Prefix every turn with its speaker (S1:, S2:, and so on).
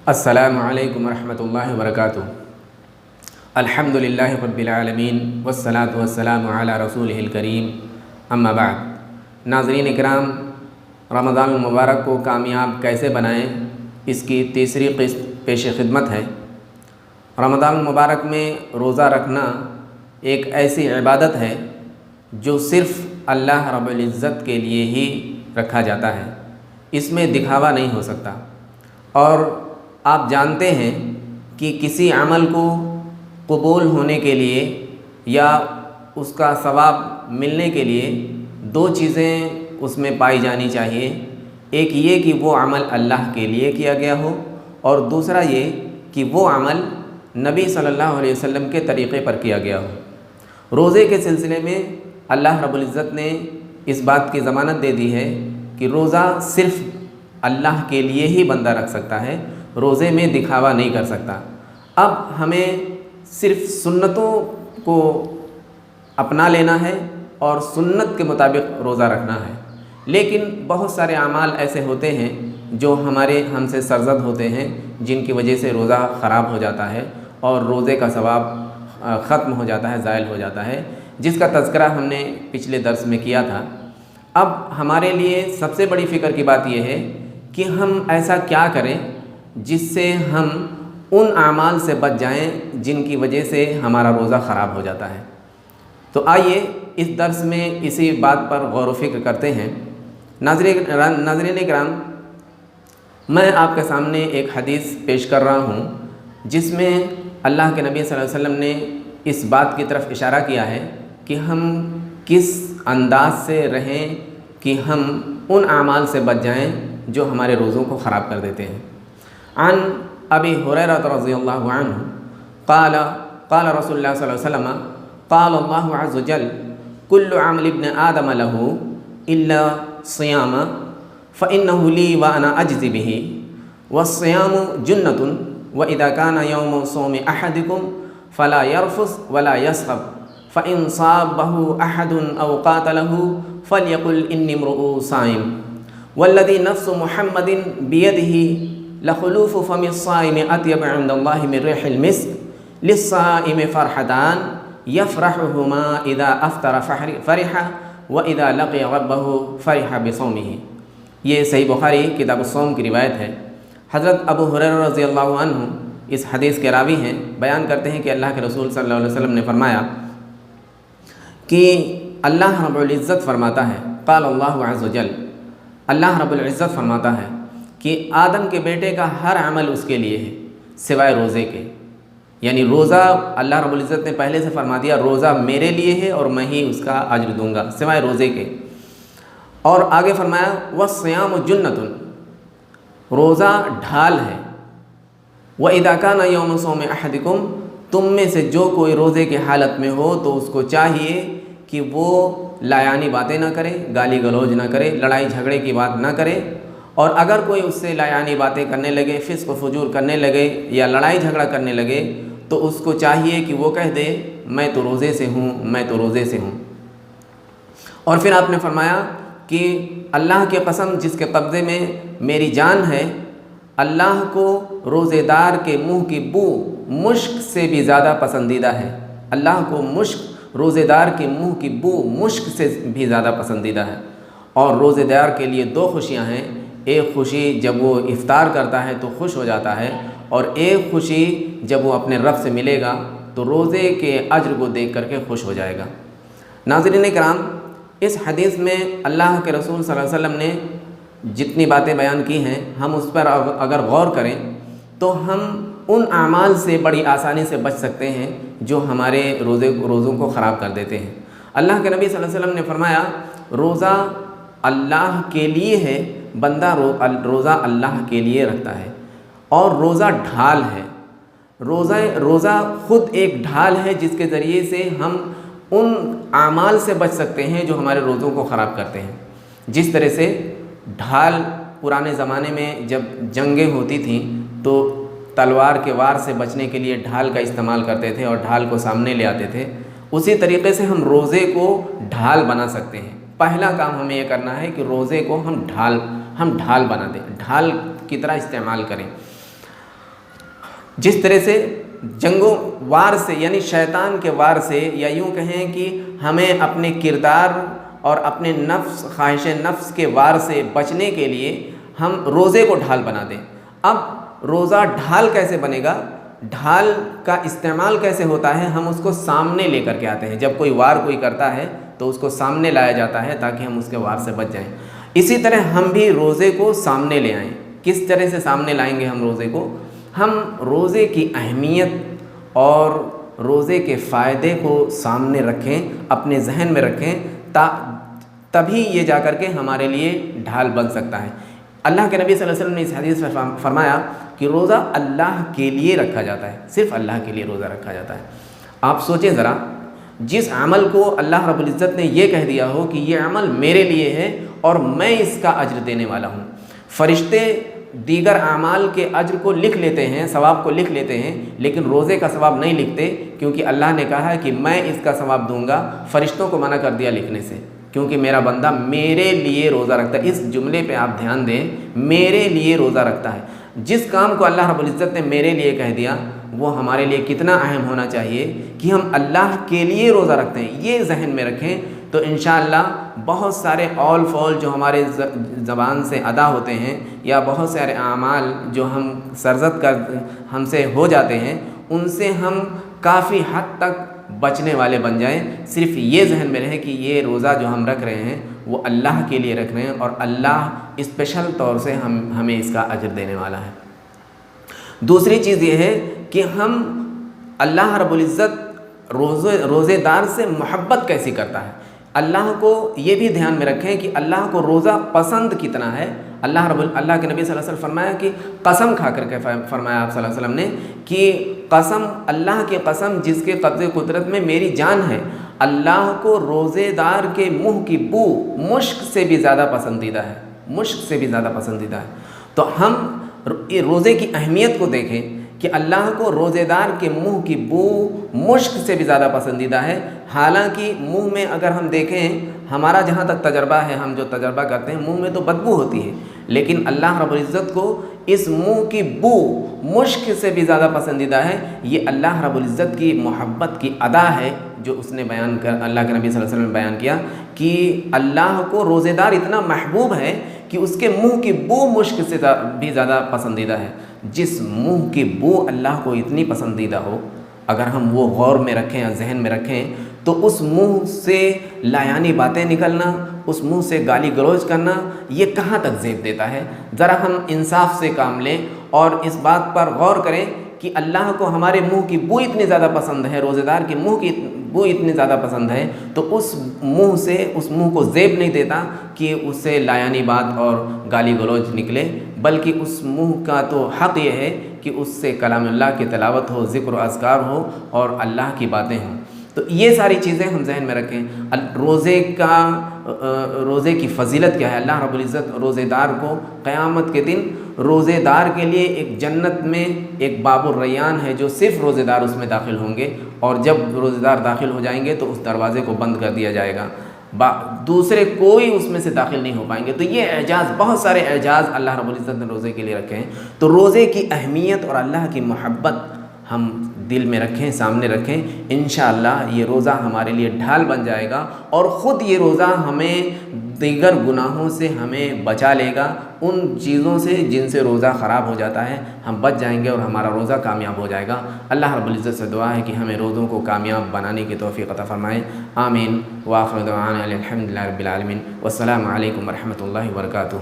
S1: السلام علیکم ورحمۃ اللہ وبرکاتہ۔ الحمدللہ رب العالمین والصلاة والسلام علی رسولہ الکریم، اما بعد۔ ناظرین اکرام، رمضان المبارک کو کامیاب کیسے بنائیں، اس کی تیسری قسط پیش خدمت ہے۔ رمضان المبارک میں روزہ رکھنا ایک ایسی عبادت ہے جو صرف اللہ رب العزت کے لیے ہی رکھا جاتا ہے، اس میں دکھاوا نہیں ہو سکتا۔ اور آپ جانتے ہیں کہ کسی عمل کو قبول ہونے کے لیے یا اس کا ثواب ملنے کے لیے دو چیزیں اس میں پائی جانی چاہیے۔ ایک یہ کہ وہ عمل اللہ کے لیے کیا گیا ہو، اور دوسرا یہ کہ وہ عمل نبی صلی اللہ علیہ وسلم کے طریقے پر کیا گیا ہو۔ روزے کے سلسلے میں اللہ رب العزت نے اس بات کی ضمانت دے دی ہے کہ روزہ صرف اللہ کے لیے ہی بندہ رکھ سکتا ہے، روزے میں دکھاوا نہیں کر سکتا۔ اب ہمیں صرف سنتوں کو اپنا لینا ہے اور سنت کے مطابق روزہ رکھنا ہے، لیکن بہت سارے اعمال ایسے ہوتے ہیں جو ہم سے سرزد ہوتے ہیں، جن کی وجہ سے روزہ خراب ہو جاتا ہے اور روزے کا ثواب ختم ہو جاتا ہے، زائل ہو جاتا ہے، جس کا تذکرہ ہم نے پچھلے درس میں کیا تھا۔ اب ہمارے لیے سب سے بڑی فکر کی بات یہ ہے کہ ہم ایسا کیا کریں جس سے ہم ان اعمال سے بچ جائیں جن کی وجہ سے ہمارا روزہ خراب ہو جاتا ہے۔ تو آئیے اس درس میں اسی بات پر غور و فکر کرتے ہیں۔ ناظرین کرام، میں آپ کے سامنے ایک حدیث پیش کر رہا ہوں جس میں اللہ کے نبی صلی اللہ علیہ وسلم نے اس بات کی طرف اشارہ کیا ہے کہ ہم کس انداز سے رہیں کہ ہم ان اعمال سے بچ جائیں جو ہمارے روزوں کو خراب کر دیتے ہیں۔ عن ابی ہریرہ رضی اللہ عنہ قال قال رسول اللہ صلی اللہ علیہ وسلم قال اللہ عز وجل کل عمل ابن آدم له الا صیام فإنه لی وأنا اجزی به والصیام جنۃ وإذا كان يوم صوم أحدكم فلا يرفث ولا يسخب فإن صابه أحد أو قاتله فليقل إني امرؤ صائم والذي نفس محمد بيده لخلوف فم الصائم أطيب عند الله من ريح المسك للصائم فرحتان يفرحهما إذا أفطر فرح وإذا لقي ربه فرح بصومه۔ یہ صحیح بخاری کتاب الصوم کی روایت ہے۔ حضرت ابو ہریرہ رضی اللہ عنہ اس حدیث کے راوی ہیں، بیان کرتے ہیں کہ اللہ کے رسول صلی اللہ علیہ وسلم نے فرمایا کہ اللہ رب العزت فرماتا ہے، قال اللہ عز وجل، اللہ رب العزت فرماتا ہے کہ آدم کے بیٹے کا ہر عمل اس کے لیے ہے سوائے روزے کے۔ یعنی روزہ اللہ رب العزت نے پہلے سے فرما دیا، روزہ میرے لیے ہے اور میں ہی اس کا اجر دوں گا سوائے روزے کے۔ اور آگے فرمایا وَالصِّيَامُ جُنَّةٌ، روزہ ڈھال ہے۔ وَإِذَا كَانَ يَوْمُ صَوْمِ أَحَدِكُمْ، تم میں سے جو کوئی روزے کی حالت میں ہو تو اس کو چاہیے کہ وہ لایانی باتیں نہ کرے، گالی گلوج نہ کرے، لڑائی جھگڑے کی بات نہ کرے، اور اگر کوئی اس سے لایانی باتیں کرنے لگے، فسق و فجور کرنے لگے یا لڑائی جھگڑا کرنے لگے تو اس کو چاہیے کہ وہ کہہ دے میں تو روزے سے ہوں، میں تو روزے سے ہوں۔ اور پھر آپ نے فرمایا کہ اللہ کی قسم جس کے قبضے میں میری جان ہے، اللہ کو روزے دار کے منہ کی بو مشک سے بھی زیادہ پسندیدہ ہے۔ اللہ کو مشک، روزے دار کے منہ کی بو مشک سے بھی زیادہ پسندیدہ ہے۔ اور روزے دار کے لیے دو خوشیاں ہیں، ایک خوشی جب وہ افطار کرتا ہے تو خوش ہو جاتا ہے، اور ایک خوشی جب وہ اپنے رب سے ملے گا تو روزے کے اجر کو دیکھ کر کے خوش ہو جائے گا۔ ناظرین کرام، اس حدیث میں اللہ کے رسول صلی اللہ علیہ وسلم نے جتنی باتیں بیان کی ہیں، ہم اس پر اگر غور کریں تو ہم ان اعمال سے بڑی آسانی سے بچ سکتے ہیں جو ہمارے روزوں کو خراب کر دیتے ہیں۔ اللہ کے نبی صلی اللہ علیہ وسلم نے فرمایا روزہ اللہ کے لیے ہے، بندہ روزہ اللہ کے لیے رکھتا ہے، اور روزہ ڈھال ہے۔ روزہ خود ایک ڈھال ہے جس کے ذریعے سے ہم ان اعمال سے بچ سکتے ہیں جو ہمارے روزوں کو خراب کرتے ہیں۔ جس طرح سے ڈھال پرانے زمانے میں جب جنگیں ہوتی تھیں تو تلوار کے وار سے بچنے کے لیے ڈھال کا استعمال کرتے تھے اور ڈھال کو سامنے لے آتے تھے، اسی طریقے سے ہم روزے کو ڈھال بنا سکتے ہیں۔ پہلا کام ہمیں یہ کرنا ہے کہ روزے کو ہم ڈھال بنا دیں، ڈھال کی طرح استعمال کریں۔ جس طرح سے جنگوں وار سے یعنی شیطان کے وار سے، یا یوں کہیں کہ ہمیں اپنے کردار اور اپنے نفس خواہش نفس کے وار سے بچنے کے لیے ہم روزے کو ڈھال بنا دیں۔ اب روزہ ڈھال کیسے بنے گا؟ ڈھال کا استعمال کیسے ہوتا ہے؟ ہم اس کو سامنے لے کر کے آتے ہیں۔ جب کوئی وار کوئی کرتا ہے تو اس کو سامنے لایا جاتا ہے تاکہ ہم اس کے وار سے بچ جائیں۔ اسی طرح ہم بھی روزے کو سامنے لے آئیں۔ کس طرح سے سامنے لائیں گے ہم روزے کو؟ ہم روزے کی اہمیت اور روزے کے فائدے کو سامنے رکھیں، اپنے ذہن میں رکھیں، تبھی یہ جا کر کے ہمارے لیے ڈھال بن سکتا ہے۔ اللہ کے نبی صلی اللہ علیہ وسلم نے اس حدیث میں فرمایا کہ روزہ اللہ کے لیے رکھا جاتا ہے، صرف اللہ کے لیے روزہ رکھا جاتا ہے۔ آپ سوچیں ذرا، جس عمل کو اللہ رب العزت نے یہ کہہ دیا ہو کہ یہ عمل میرے لیے ہے اور میں اس کا اجر دینے والا ہوں۔ فرشتے دیگر اعمال کے اجر کو لکھ لیتے ہیں، ثواب کو لکھ لیتے ہیں، لیکن روزے کا ثواب نہیں لکھتے، کیونکہ اللہ نے کہا ہے کہ میں اس کا ثواب دوں گا۔ فرشتوں کو منع کر دیا لکھنے سے، کیونکہ میرا بندہ میرے لیے روزہ رکھتا ہے۔ اس جملے پہ آپ دھیان دیں، میرے لیے روزہ رکھتا ہے۔ جس کام کو اللہ رب العزت نے میرے لیے کہہ دیا وہ ہمارے لیے کتنا اہم ہونا چاہیے کہ ہم اللہ کے لیے روزہ رکھتے ہیں۔ یہ ذہن میں رکھیں تو انشاءاللہ بہت سارے اول فول جو ہمارے زبان سے ادا ہوتے ہیں، یا بہت سارے اعمال جو ہم سرزد کر ہم سے ہو جاتے ہیں، ان سے ہم کافی حد تک بچنے والے بن جائیں۔ صرف یہ ذہن میں رہے کہ یہ روزہ جو ہم رکھ رہے ہیں وہ اللہ کے لیے رکھ رہے ہیں، اور اللہ اسپیشل طور سے ہمیں اس کا اجر دینے والا ہے۔ دوسری چیز یہ ہے کہ ہم اللہ رب العزت روزے دار سے محبت کیسی کرتا ہے۔ اللہ کو یہ بھی دھیان میں رکھیں کہ اللہ کو روزہ پسند کتنا ہے۔ اللہ کے نبی صلی اللہ علیہ وسلم فرمایا کہ قسم کھا کر کے فرمایا آپ صلی اللہ علیہ وسلم نے کہ قسم، اللہ کی قسم جس کے قبضے قدرت میں میری جان ہے، اللہ کو روزے دار کے منہ کی بو مشک سے بھی زیادہ پسندیدہ ہے، مشک سے بھی زیادہ پسندیدہ ہے۔ تو ہم روزے کی اہمیت کو دیکھیں کہ اللہ کو روزے دار کے منہ کی بو مشک سے بھی زیادہ پسندیدہ ہے۔ حالانکہ منہ میں اگر ہم دیکھیں، ہمارا جہاں تک تجربہ ہے، ہم جو تجربہ کرتے ہیں، منہ میں تو بدبو ہوتی ہے، لیکن اللہ رب العزت کو اس منہ کی بو مشک سے بھی زیادہ پسندیدہ ہے۔ یہ اللہ رب العزت کی محبت کی ادا ہے جو اس نے بیان کر اللہ کے نبی صلی اللہ علیہ وسلم نے بیان کیا کہ اللہ کو روزے دار اتنا محبوب ہے کہ اس کے منہ کی بو مشک سے بھی زیادہ پسندیدہ ہے۔ جس منہ کی بو اللہ کو اتنی پسندیدہ ہو، اگر ہم وہ غور میں رکھیں یا ذہن میں رکھیں، تو اس منہ سے لایانی باتیں نکلنا، اس منہ سے گالی گلوچ کرنا، یہ کہاں تک زیب دیتا ہے؟ ذرا ہم انصاف سے کام لیں اور اس بات پر غور کریں کہ اللہ کو ہمارے منہ کی بو اتنی زیادہ پسند ہے، روزے دار کے منہ کی بو اتنی زیادہ پسند ہے، تو اس منہ کو زیب نہیں دیتا کہ اس سے لایانی بات اور گالی گلوچ نکلے، بلکہ اس منہ کا تو حق یہ ہے کہ اس سے کلام اللہ کی تلاوت ہو، ذکر و اذکار ہو اور اللہ کی باتیں ہوں۔ تو یہ ساری چیزیں ہم ذہن میں رکھیں۔ روزے کی فضیلت کیا ہے؟ اللہ رب العزت روزے دار کو قیامت کے دن روزے دار کے لیے ایک جنت میں ایک باب الریان ہے جو صرف روزے دار اس میں داخل ہوں گے، اور جب روزے دار داخل ہو جائیں گے تو اس دروازے کو بند کر دیا جائے گا، دوسرے کوئی اس میں سے داخل نہیں ہو پائیں گے۔ تو یہ اعجاز، بہت سارے اعجاز اللہ رب العزت نے روزے کے لیے رکھے ہیں۔ تو روزے کی اہمیت اور اللہ کی محبت ہم دل میں رکھیں، سامنے رکھیں، انشاءاللہ یہ روزہ ہمارے لیے ڈھال بن جائے گا، اور خود یہ روزہ ہمیں دیگر گناہوں سے ہمیں بچا لے گا، ان چیزوں سے جن سے روزہ خراب ہو جاتا ہے ہم بچ جائیں گے اور ہمارا روزہ کامیاب ہو جائے گا۔ اللہ رب العزت سے دعا ہے کہ ہمیں روزوں کو کامیاب بنانے کی توفیق عطا فرمائے، آمین۔ وآخر دعوانا الحمدللہ رب العالمین، والسلام علیکم ورحمۃ اللہ وبرکاتہ۔